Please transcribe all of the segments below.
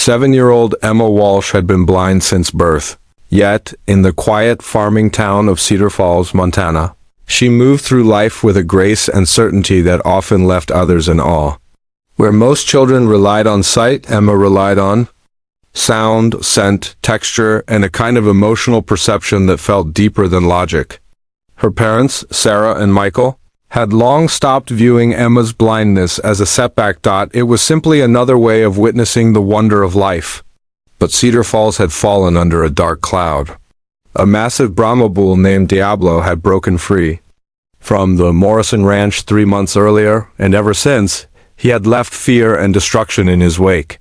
7-year-old Emma Walsh had been blind since birth. Yet, in the quiet farming town of Cedar Falls, Montana, she moved through life with a grace and certainty that often left others in awe. Where most children relied on sight, Emma relied on sound, scent, texture, and a kind of emotional perception that felt deeper than logic. Her parents, Sarah and Michael, had long stopped viewing Emma's blindness as a setback. It was simply another way of witnessing the wonder of life. But Cedar Falls had fallen under a dark cloud. A massive Brahma bull named Diablo had broken free from the Morrison Ranch 3 months earlier, and ever since, he had left fear and destruction in his wake.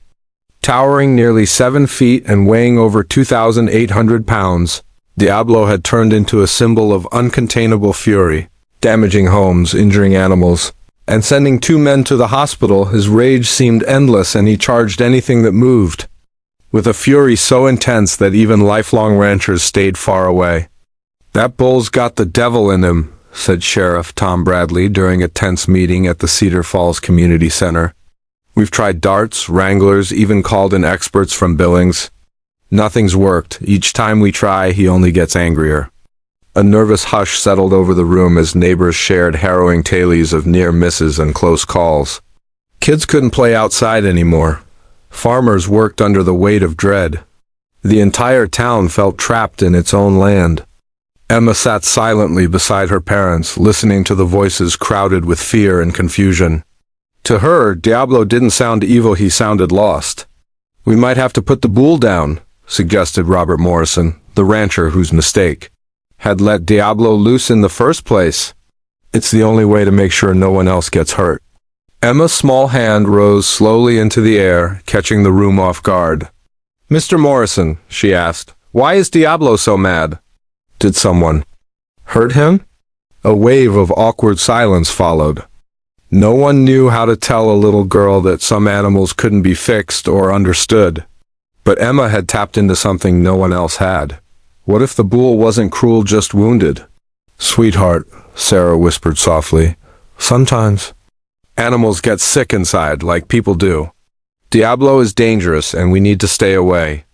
Towering nearly 7 feet and weighing over 2,800 pounds, Diablo had turned into a symbol of uncontainable fury, damaging homes, injuring animals, and sending 2 men to the hospital. His rage seemed endless, and he charged anything that moved, with a fury so intense that even lifelong ranchers stayed far away. "That bull's got the devil in him," said Sheriff Tom Bradley during a tense meeting at the Cedar Falls Community Center. "We've tried darts, wranglers, even called in experts from Billings. Nothing's worked. Each time we try, he only gets angrier." A nervous hush settled over the room as neighbors shared harrowing tales of near misses and close calls. Kids couldn't play outside anymore. Farmers worked under the weight of dread. The entire town felt trapped in its own land. Emma sat silently beside her parents, listening to the voices crowded with fear and confusion. To her, Diablo didn't sound evil, he sounded lost. "We might have to put the bull down," suggested Robert Morrison, the rancher whose mistake had let Diablo loose in the first place. "It's the only way to make sure no one else gets hurt." Emma's small hand rose slowly into the air, catching the room off guard. "Mr. Morrison," she asked, "why is Diablo so mad? Did someone hurt him?" A wave of awkward silence followed. No one knew how to tell a little girl that some animals couldn't be fixed or understood. But Emma had tapped into something no one else had. What if the bull wasn't cruel, just wounded? "Sweetheart," Sarah whispered softly, "sometimes animals get sick inside, like people do. Diablo is dangerous, and we need to stay away."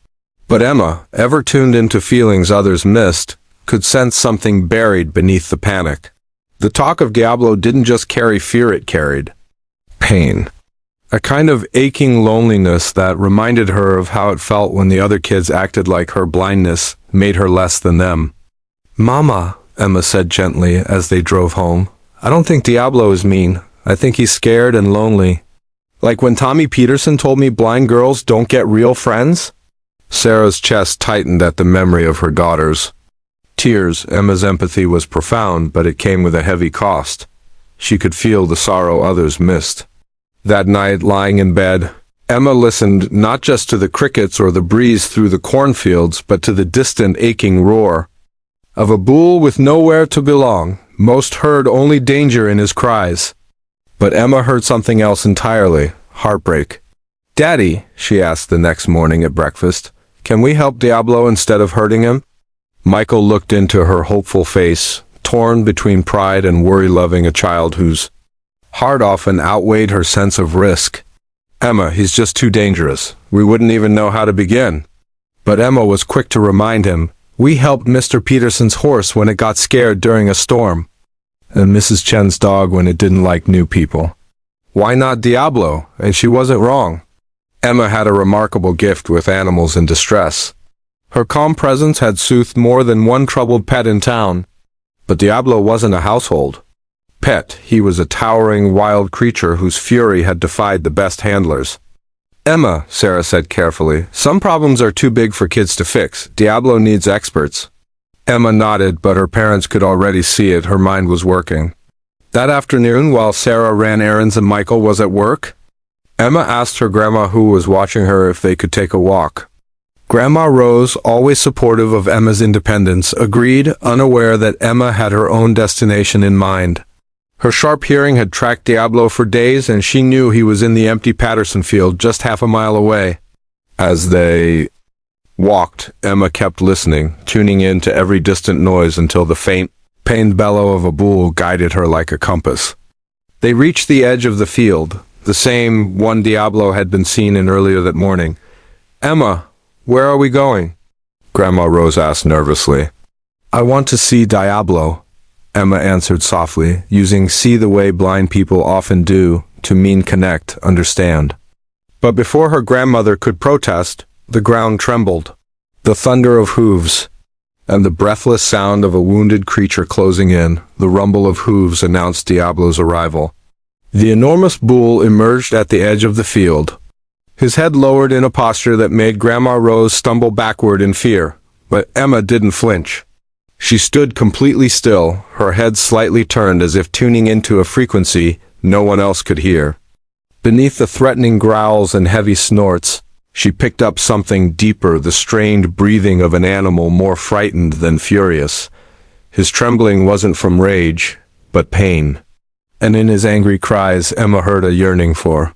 But Emma, ever tuned into feelings others missed, could sense something buried beneath the panic. The talk of Diablo didn't just carry fear, it carried pain. A kind of aching loneliness that reminded her of how it felt when the other kids acted like her blindness made her less than them. "Mama," Emma said gently as they drove home, "I don't think Diablo is mean. I think he's scared and lonely. Like when Tommy Peterson told me blind girls don't get real friends?" Sarah's chest tightened at the memory of her daughters. Tears. Emma's empathy was profound, but it came with a heavy cost. She could feel the sorrow others missed. That night, lying in bed, Emma listened not just to the crickets or the breeze through the cornfields, but to the distant aching roar of a bull with nowhere to belong. Most heard only danger in his cries. But Emma heard something else entirely: heartbreak. "Daddy," she asked the next morning at breakfast, "can we help Diablo instead of hurting him?" Michael looked into her hopeful face, torn between pride and worry, loving a child whose heart often outweighed her sense of risk. "Emma, he's just too dangerous. We wouldn't even know how to begin." But Emma was quick to remind him, "We helped Mr. Peterson's horse when it got scared during a storm, and Mrs. Chen's dog when it didn't like new people. Why not Diablo?" And she wasn't wrong. Emma had a remarkable gift with animals in distress. Her calm presence had soothed more than one troubled pet in town. But Diablo wasn't a household pet. He was a towering wild creature whose fury had defied the best handlers. "Emma," Sarah said carefully, "some problems are too big for kids to fix. Diablo needs experts." Emma nodded, but her parents could already see it. Her mind was working. That afternoon, while Sarah ran errands and Michael was at work, Emma asked her grandma, who was watching her, if they could take a walk. Grandma Rose, always supportive of Emma's independence, agreed, unaware that Emma had her own destination in mind. Her sharp hearing had tracked Diablo for days, and she knew he was in the empty Patterson field just half a mile away. As they walked, Emma kept listening, tuning in to every distant noise until the faint, pained bellow of a bull guided her like a compass. They reached the edge of the field, the same one Diablo had been seen in earlier that morning. Emma, where are we going? Grandma Rose asked nervously. I want to see Diablo, Emma answered softly, using see the way blind people often do to mean connect, understand. But before her grandmother could protest, the ground trembled. The thunder of hooves, and the breathless sound of a wounded creature closing in, the rumble of hooves announced Diablo's arrival. The enormous bull emerged at the edge of the field, his head lowered in a posture that made Grandma Rose stumble backward in fear, but Emma didn't flinch. She stood completely still, her head slightly turned as if tuning into a frequency no one else could hear. Beneath the threatening growls and heavy snorts, she picked up something deeper, the strained breathing of an animal more frightened than furious. His trembling wasn't from rage, but pain. And in his angry cries, Emma heard a yearning for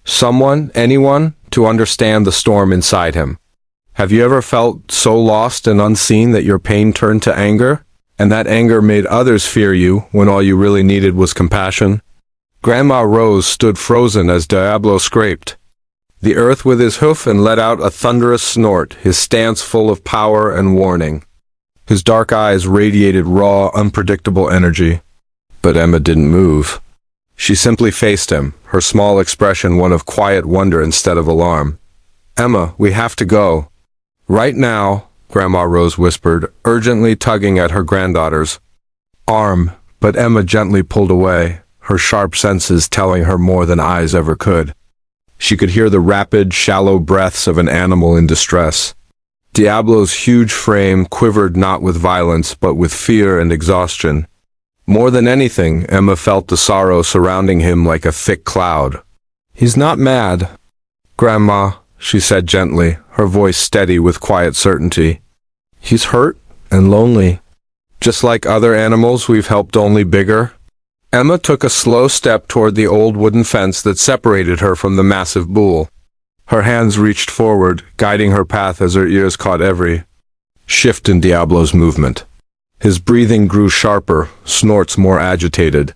someone, anyone, to understand the storm inside him. Have you ever felt so lost and unseen that your pain turned to anger, and that anger made others fear you when all you really needed was compassion? Grandma Rose stood frozen as Diablo scraped the earth with his hoof and let out a thunderous snort, his stance full of power and warning. His dark eyes radiated raw, unpredictable energy. But Emma didn't move. She simply faced him, her small expression one of quiet wonder instead of alarm. Emma, we have to go. Right now, Grandma Rose whispered, urgently tugging at her granddaughter's arm, but Emma gently pulled away, her sharp senses telling her more than eyes ever could. She could hear the rapid, shallow breaths of an animal in distress. Diablo's huge frame quivered not with violence but with fear and exhaustion. More than anything, Emma felt the sorrow surrounding him like a thick cloud. He's not mad, Grandma, she said gently, her voice steady with quiet certainty. He's hurt and lonely, just like other animals we've helped, only bigger. Emma took a slow step toward the old wooden fence that separated her from the massive bull. Her hands reached forward, guiding her path as her ears caught every shift in Diablo's movement. His breathing grew sharper, snorts more agitated.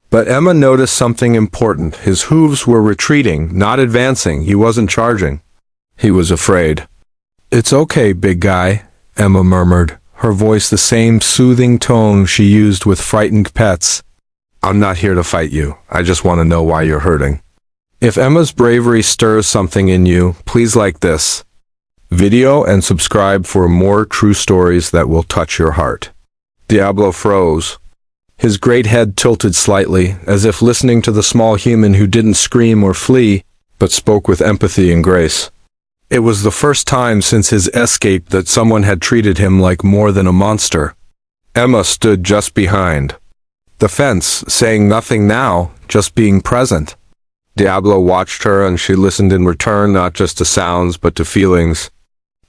But Emma noticed something important. His hooves were retreating, not advancing. He wasn't charging. He was afraid. It's okay, big guy, Emma murmured, her voice the same soothing tone she used with frightened pets. I'm not here to fight you. I just want to know why you're hurting. If Emma's bravery stirs something in you, please like this video and subscribe for more true stories that will touch your heart. Diablo froze. His great head tilted slightly, as if listening to the small human who didn't scream or flee, but spoke with empathy and grace. It was the first time since his escape that someone had treated him like more than a monster. Emma stood just behind the fence, saying nothing now, just being present. Diablo watched her, and she listened in return, not just to sounds but to feelings.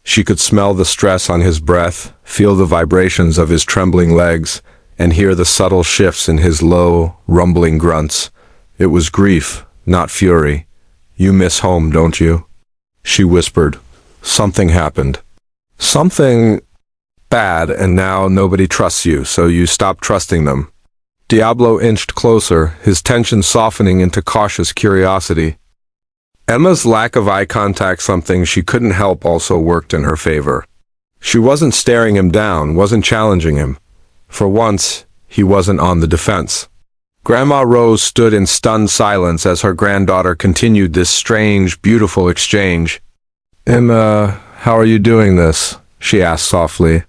She could smell the stress on his breath, feel the vibrations of his trembling legs, and hear the subtle shifts in his low, rumbling grunts. It was grief, not fury. You miss home, don't you? She whispered. Something happened. Something bad, and now nobody trusts you, so you stopped trusting them. Diablo inched closer, his tension softening into cautious curiosity. Emma's lack of eye contact, something she couldn't help, also worked in her favor. She wasn't staring him down, wasn't challenging him. For once, he wasn't on the defense. Grandma Rose stood in stunned silence as her granddaughter continued this strange, beautiful exchange. Emma, how are you doing this? She asked softly.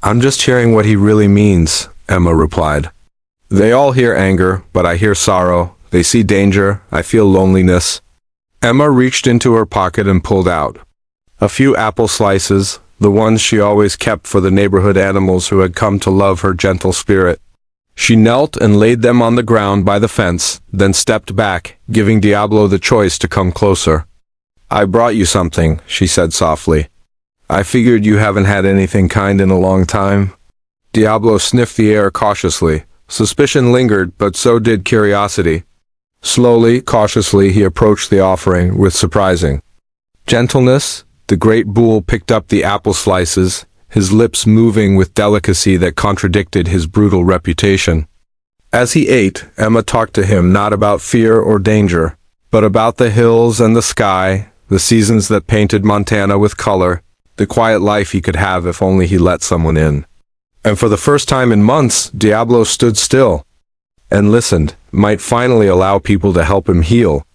I'm just hearing what he really means, Emma replied. They all hear anger, but I hear sorrow. They see danger. I feel loneliness. Emma reached into her pocket and pulled out a few apple slices, the ones she always kept for the neighborhood animals who had come to love her gentle spirit. She knelt and laid them on the ground by the fence, then stepped back, giving Diablo the choice to come closer. I brought you something, she said softly. I figured you haven't had anything kind in a long time. Diablo sniffed the air cautiously. Suspicion lingered, but so did curiosity. Slowly, cautiously, he approached the offering with surprising gentleness. The great bull picked up the apple slices, his lips moving with delicacy that contradicted his brutal reputation. As he ate, Emma talked to him not about fear or danger, but about the hills and the sky, the seasons that painted Montana with color, the quiet life he could have if only he let someone in. And for the first time in months, Diablo stood still and listened, might finally allow people to help him heal.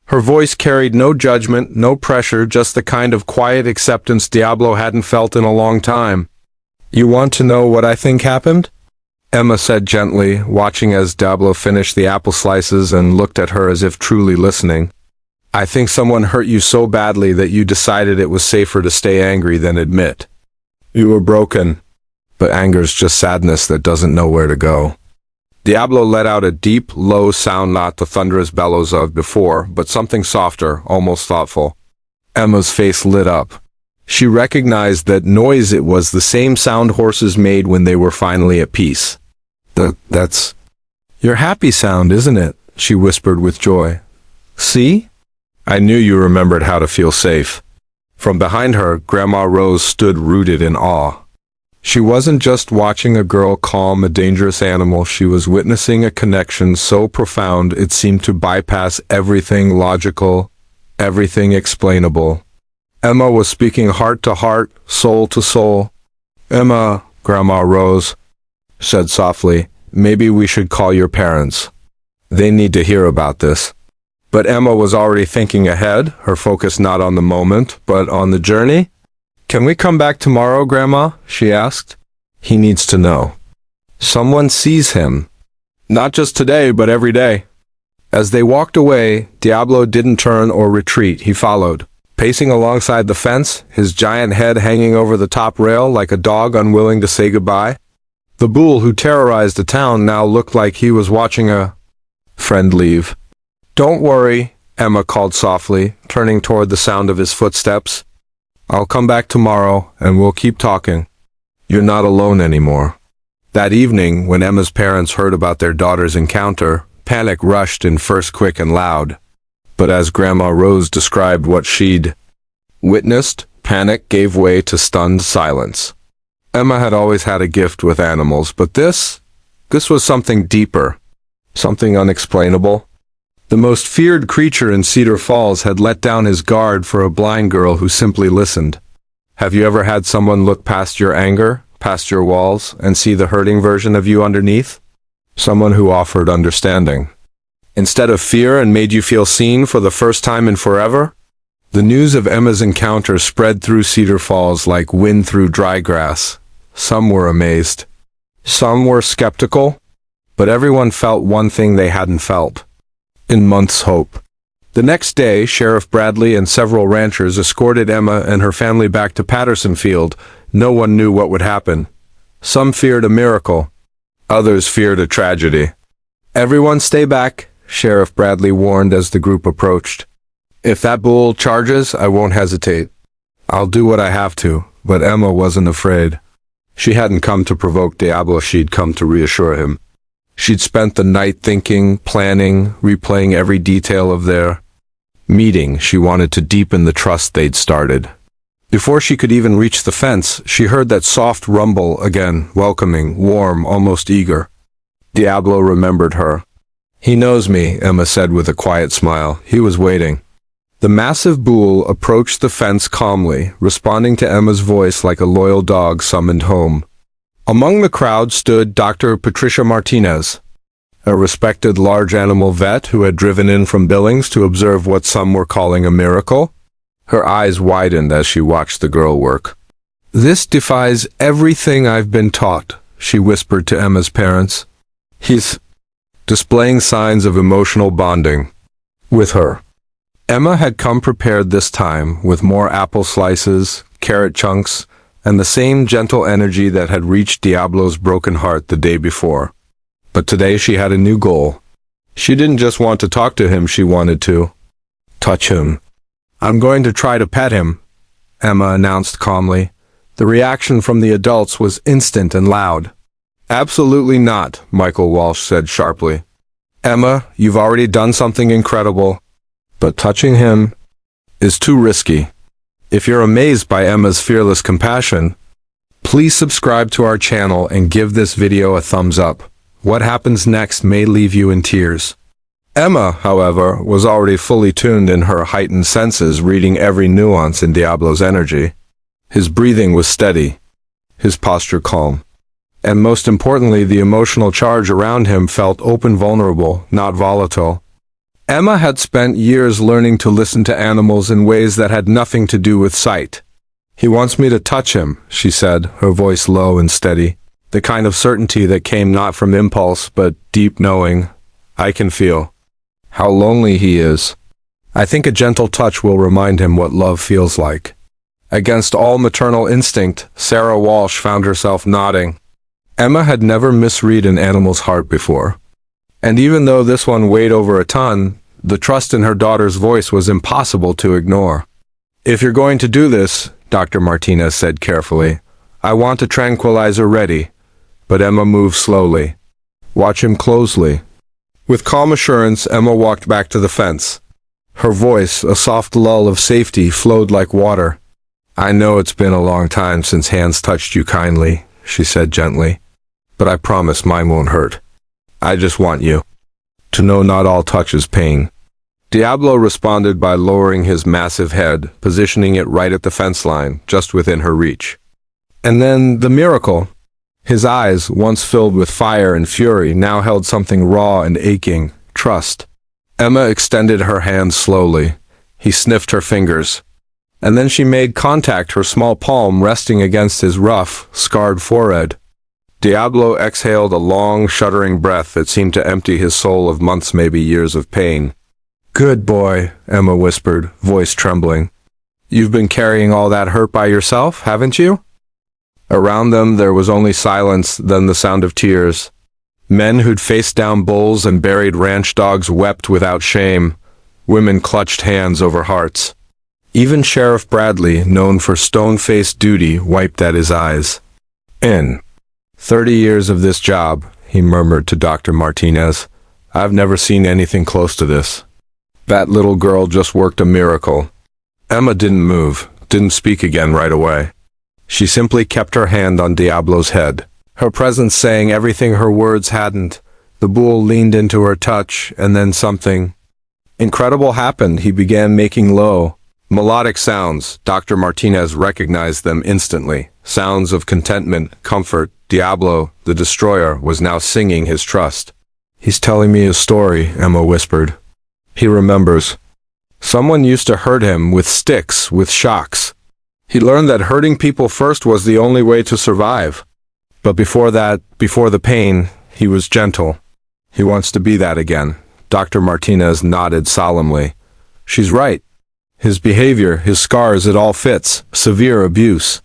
Her voice carried no judgment, no pressure, just the kind of quiet acceptance Diablo hadn't felt in a long time. "You want to know what I think happened?" Emma said gently, watching as Diablo finished the apple slices and looked at her as if truly listening. "I think someone hurt you so badly that you decided it was safer to stay angry than admit. You were broken, but anger's just sadness that doesn't know where to go." Diablo let out a deep, low sound, not the thunderous bellows of before, but something softer, almost thoughtful. Emma's face lit up. She recognized that noise. It was the same sound horses made when they were finally at peace. That's your happy sound, isn't it?" she whispered with joy. "See? I knew you remembered how to feel safe." From behind her, Grandma Rose stood rooted in awe. She wasn't just watching a girl calm a dangerous animal, she was witnessing a connection so profound it seemed to bypass everything logical, everything explainable. Emma was speaking heart to heart, soul to soul. "Emma," Grandma Rose said softly, "maybe we should call your parents. They need to hear about this." But Emma was already thinking ahead, her focus not on the moment, but on the journey. "Can we come back tomorrow, Grandma?" she asked. "He needs to know. Someone sees him. Not just today, but every day." As they walked away, Diablo didn't turn or retreat. He followed, pacing alongside the fence, his giant head hanging over the top rail like a dog unwilling to say goodbye. The bull who terrorized the town now looked like he was watching a friend leave. "Don't worry," Emma called softly, turning toward the sound of his footsteps. "I'll come back tomorrow, and we'll keep talking. You're not alone anymore." That evening, when Emma's parents heard about their daughter's encounter, panic rushed in first quick and loud. But as Grandma Rose described what she'd witnessed, panic gave way to stunned silence. Emma had always had a gift with animals, but this was something deeper, something unexplainable. The most feared creature in Cedar Falls had let down his guard for a blind girl who simply listened. Have you ever had someone look past your anger, past your walls, and see the hurting version of you underneath? Someone who offered understanding instead of fear and made you feel seen for the first time in forever? The news of Emma's encounter spread through Cedar Falls like wind through dry grass. Some were amazed. Some were skeptical. But everyone felt one thing they hadn't felt in months' hope. The next day, Sheriff Bradley and several ranchers escorted Emma and her family back to Patterson Field. No one knew what would happen. Some feared a miracle. Others feared a tragedy. "Everyone stay back," Sheriff Bradley warned as the group approached. "If that bull charges, I won't hesitate. I'll do what I have to." But Emma wasn't afraid. She hadn't come to provoke Diablo, she'd come to reassure him. She'd spent the night thinking, planning, replaying every detail of their meeting. She wanted to deepen the trust they'd started. Before she could even reach the fence, she heard that soft rumble again, welcoming, warm, almost eager. Diablo remembered her. "He knows me," Emma said with a quiet smile. He was waiting. The massive bull approached the fence calmly, responding to Emma's voice like a loyal dog summoned home. Among the crowd stood Dr. Patricia Martinez, a respected large animal vet who had driven in from Billings to observe what some were calling a miracle. Her eyes widened as she watched the girl work. "This defies everything I've been taught," she whispered to Emma's parents. "He's displaying signs of emotional bonding with her." Emma had come prepared this time, with more apple slices, carrot chunks, and the same gentle energy that had reached Diablo's broken heart the day before. But today she had a new goal. She didn't just want to talk to him, she wanted to touch him. "I'm going to try to pet him," Emma announced calmly. The reaction from the adults was instant and loud. "Absolutely not," Michael Walsh said sharply. "Emma, you've already done something incredible, but touching him is too risky." If you're amazed by Emma's fearless compassion, please subscribe to our channel and give this video a thumbs up. What happens next may leave you in tears. Emma, however, was already fully tuned in her heightened senses, reading every nuance in Diablo's energy. His breathing was steady, his posture calm, and most importantly, the emotional charge around him felt open, vulnerable, not volatile. Emma had spent years learning to listen to animals in ways that had nothing to do with sight. "He wants me to touch him," she said, her voice low and steady, the kind of certainty that came not from impulse but deep knowing. "I can feel how lonely he is. I think a gentle touch will remind him what love feels like." Against all maternal instinct, Sarah Walsh found herself nodding. Emma had never misread an animal's heart before. And even though this one weighed over a ton, the trust in her daughter's voice was impossible to ignore. "If you're going to do this," Dr. Martinez said carefully, "I want a tranquilizer ready." But Emma moved slowly. "Watch him closely." With calm assurance, Emma walked back to the fence. Her voice, a soft lull of safety, flowed like water. "I know it's been a long time since hands touched you kindly," she said gently, "but I promise mine won't hurt. I just want you to know not all touch is pain." Diablo responded by lowering his massive head, positioning it right at the fence line, just within her reach. And then the miracle. His eyes, once filled with fire and fury, now held something raw and aching: trust. Emma extended her hand slowly. He sniffed her fingers. And then she made contact, her small palm resting against his rough, scarred forehead. Diablo exhaled a long, shuddering breath that seemed to empty his soul of months, maybe years of pain. "Good boy," Emma whispered, voice trembling. "You've been carrying all that hurt by yourself, haven't you?" Around them there was only silence, then the sound of tears. Men who'd faced down bulls and buried ranch dogs wept without shame. Women clutched hands over hearts. Even Sheriff Bradley, known for stone-faced duty, wiped at his eyes. "In 30 years of this job," he murmured to Dr. Martinez, "I've never seen anything close to this. That little girl just worked a miracle." Emma didn't move, didn't speak again right away. She simply kept her hand on Diablo's head, her presence saying everything her words hadn't. The bull leaned into her touch, and then something incredible happened. He began making low, melodic sounds. Dr. Martinez recognized them instantly. Sounds of contentment, comfort. Diablo, the destroyer, was now singing his trust. "He's telling me a story," Emma whispered. "He remembers. Someone used to hurt him with sticks, with shocks. He learned that hurting people first was the only way to survive. But before that, before the pain, he was gentle. He wants to be that again." Dr. Martinez nodded solemnly. "She's right. His behavior, his scars, it all fits. Severe abuse.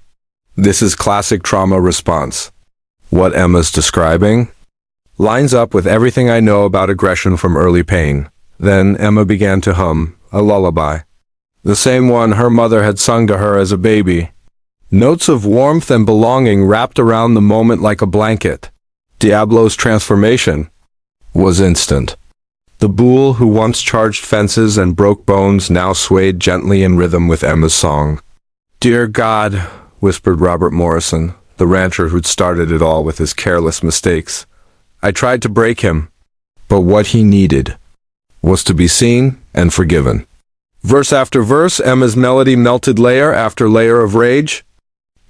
This is classic trauma response. What Emma's describing lines up with everything I know about aggression from early pain." Then Emma began to hum a lullaby, the same one her mother had sung to her as a baby. Notes of warmth and belonging wrapped around the moment like a blanket. Diablo's transformation was instant. The bull who once charged fences and broke bones now swayed gently in rhythm with Emma's song. "Dear God," whispered Robert Morrison, the rancher who'd started it all with his careless mistakes. "I tried to break him, but what he needed was to be seen and forgiven." Verse after verse, Emma's melody melted layer after layer of rage.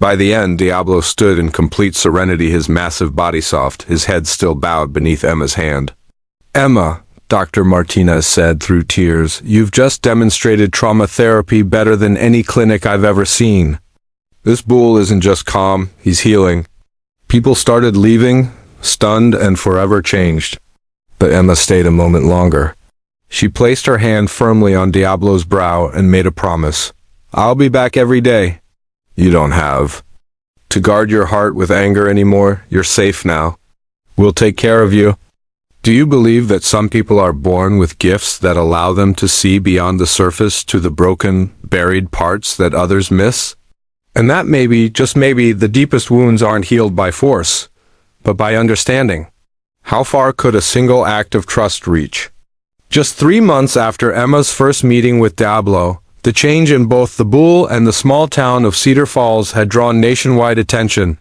By the end, Diablo stood in complete serenity, his massive body soft, his head still bowed beneath Emma's hand. "Emma," Dr. Martinez said through tears, "you've just demonstrated trauma therapy better than any clinic I've ever seen. This bull isn't just calm, he's healing." People started leaving, stunned and forever changed. But Emma stayed a moment longer. She placed her hand firmly on Diablo's brow and made a promise. "I'll be back every day. You don't have to guard your heart with anger anymore. You're safe now. We'll take care of you." Do you believe that some people are born with gifts that allow them to see beyond the surface to the broken, buried parts that others miss? And that maybe, just maybe, the deepest wounds aren't healed by force, but by understanding. How far could a single act of trust reach? Just 3 months after Emma's first meeting with Diablo, the change in both the bull and the small town of Cedar Falls had drawn nationwide attention.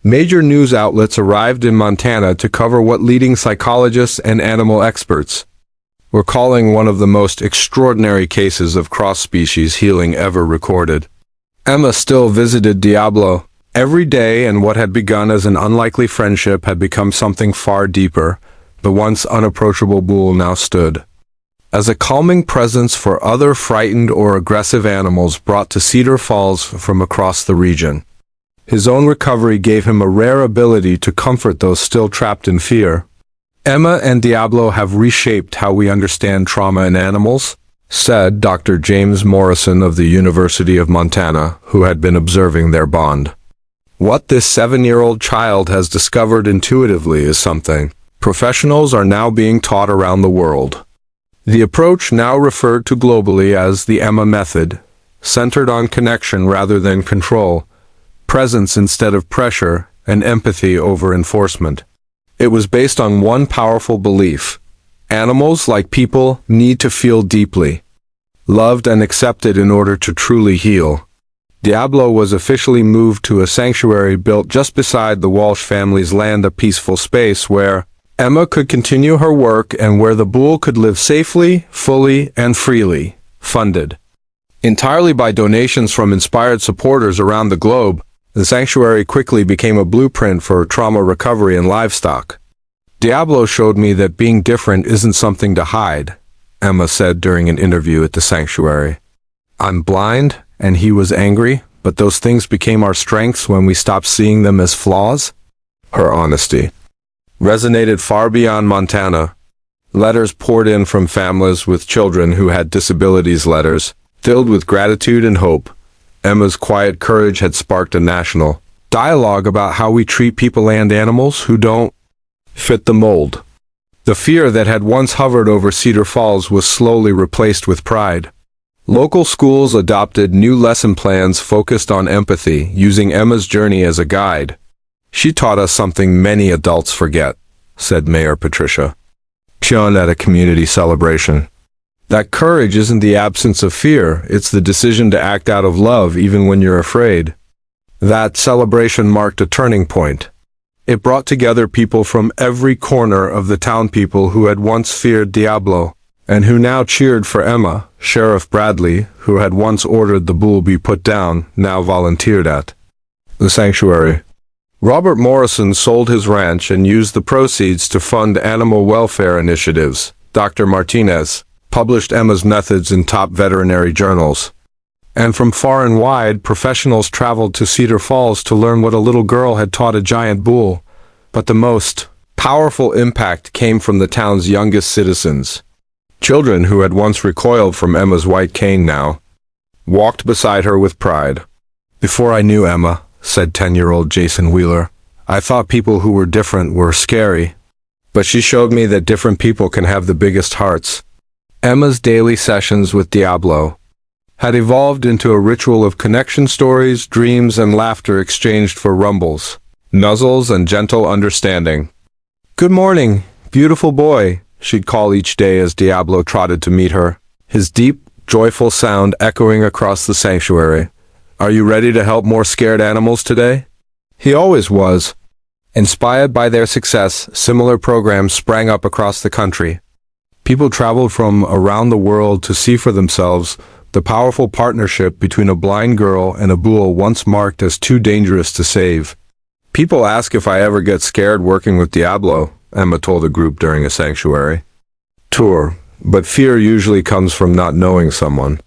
Major news outlets arrived in Montana to cover what leading psychologists and animal experts recalling one of the most extraordinary cases of cross-species healing ever recorded. Emma still visited Diablo every day, and what had begun as an unlikely friendship had become something far deeper. The once unapproachable bull now stood as a calming presence for other frightened or aggressive animals brought to Cedar Falls from across the region. His own recovery gave him a rare ability to comfort those still trapped in fear. Emma and Diablo have reshaped how we understand trauma in animals, said Dr. James Morrison of the University of Montana, who had been observing their bond. What this 7-year-old child has discovered intuitively is something professionals are now being taught around the world. The approach, now referred to globally as the Emma method, centered on connection rather than control, presence instead of pressure, and empathy over enforcement. It was based on one powerful belief: animals, like people, need to feel deeply, loved and accepted in order to truly heal. Diablo was officially moved to a sanctuary built just beside the Walsh family's land, a peaceful space where Emma could continue her work and where the bull could live safely, fully, and freely, funded entirely by donations from inspired supporters around the globe. The sanctuary quickly became a blueprint for trauma recovery in livestock. Diablo showed me that being different isn't something to hide, Emma said during an interview at the sanctuary. I'm blind, and he was angry, but those things became our strengths when we stopped seeing them as flaws. Her honesty resonated far beyond Montana. Letters poured in from families with children who had disabilities, letters filled with gratitude and hope. Emma's quiet courage had sparked a national dialogue about how we treat people and animals who don't fit the mold. The fear that had once hovered over Cedar Falls was slowly replaced with pride. Local schools adopted new lesson plans focused on empathy, using Emma's journey as a guide. She taught us something many adults forget, said Mayor Patricia Chun at a community celebration. That courage isn't the absence of fear, it's the decision to act out of love even when you're afraid. That celebration marked a turning point. It brought together people from every corner of the town, people who had once feared Diablo, and who now cheered for Emma. Sheriff Bradley, who had once ordered the bull be put down, now volunteered at the sanctuary. Robert Morrison sold his ranch and used the proceeds to fund animal welfare initiatives. Dr. Martinez published Emma's methods in top veterinary journals. And from far and wide, professionals traveled to Cedar Falls to learn what a little girl had taught a giant bull. But the most powerful impact came from the town's youngest citizens. Children who had once recoiled from Emma's white cane now walked beside her with pride. Before I knew Emma, said 10-year-old Jason Wheeler, I thought people who were different were scary. But she showed me that different people can have the biggest hearts. Emma's daily sessions with Diablo had evolved into a ritual of connection, stories, dreams, and laughter exchanged for rumbles, nuzzles, and gentle understanding. Good morning, beautiful boy, she'd call each day as Diablo trotted to meet her, his deep, joyful sound echoing across the sanctuary. Are you ready to help more scared animals today? He always was. Inspired by their success, similar programs sprang up across the country. People traveled from around the world to see for themselves the powerful partnership between a blind girl and a bull once marked as too dangerous to save. People ask if I ever get scared working with Diablo, Emma told a group during a sanctuary tour, but fear usually comes from not knowing someone.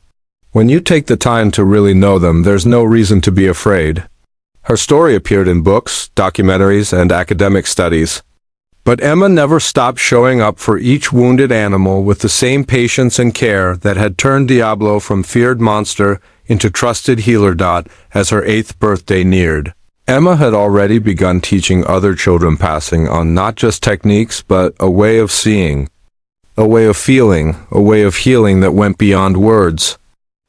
When you take the time to really know them, there's no reason to be afraid. Her story appeared in books, documentaries, and academic studies. But Emma never stopped showing up for each wounded animal with the same patience and care that had turned Diablo from feared monster into trusted healer. As her 8th birthday neared, Emma had already begun teaching other children, passing on not just techniques but a way of seeing, a way of feeling, a way of healing that went beyond words.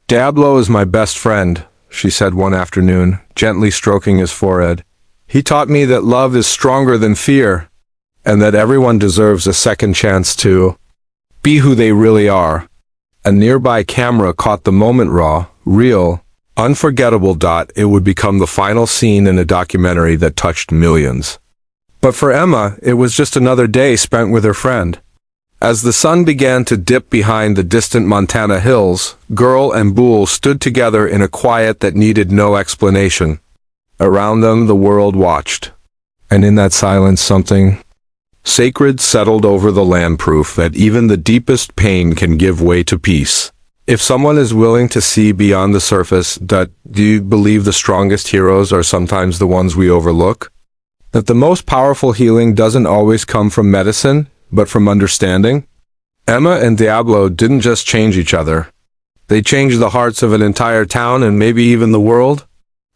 Diablo is my best friend, she said one afternoon, gently stroking his forehead. He taught me that love is stronger than fear, and that everyone deserves a second chance to be who they really are. A nearby camera caught the moment, raw, real, unforgettable. It would become the final scene in a documentary that touched millions. But for Emma, it was just another day spent with her friend. As the sun began to dip behind the distant Montana hills, girl and Boole stood together in a quiet that needed no explanation. Around them the world watched. And in that silence something sacred settled over the land, proof that even the deepest pain can give way to peace. If someone is willing to see beyond the surface, do you believe the strongest heroes are sometimes the ones we overlook? That the most powerful healing doesn't always come from medicine, but from understanding? Emma and Diablo didn't just change each other. They changed the hearts of an entire town and maybe even the world.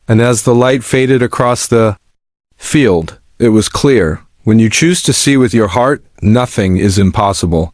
And as the light faded across the field, it was clear, when you choose to see with your heart, nothing is impossible.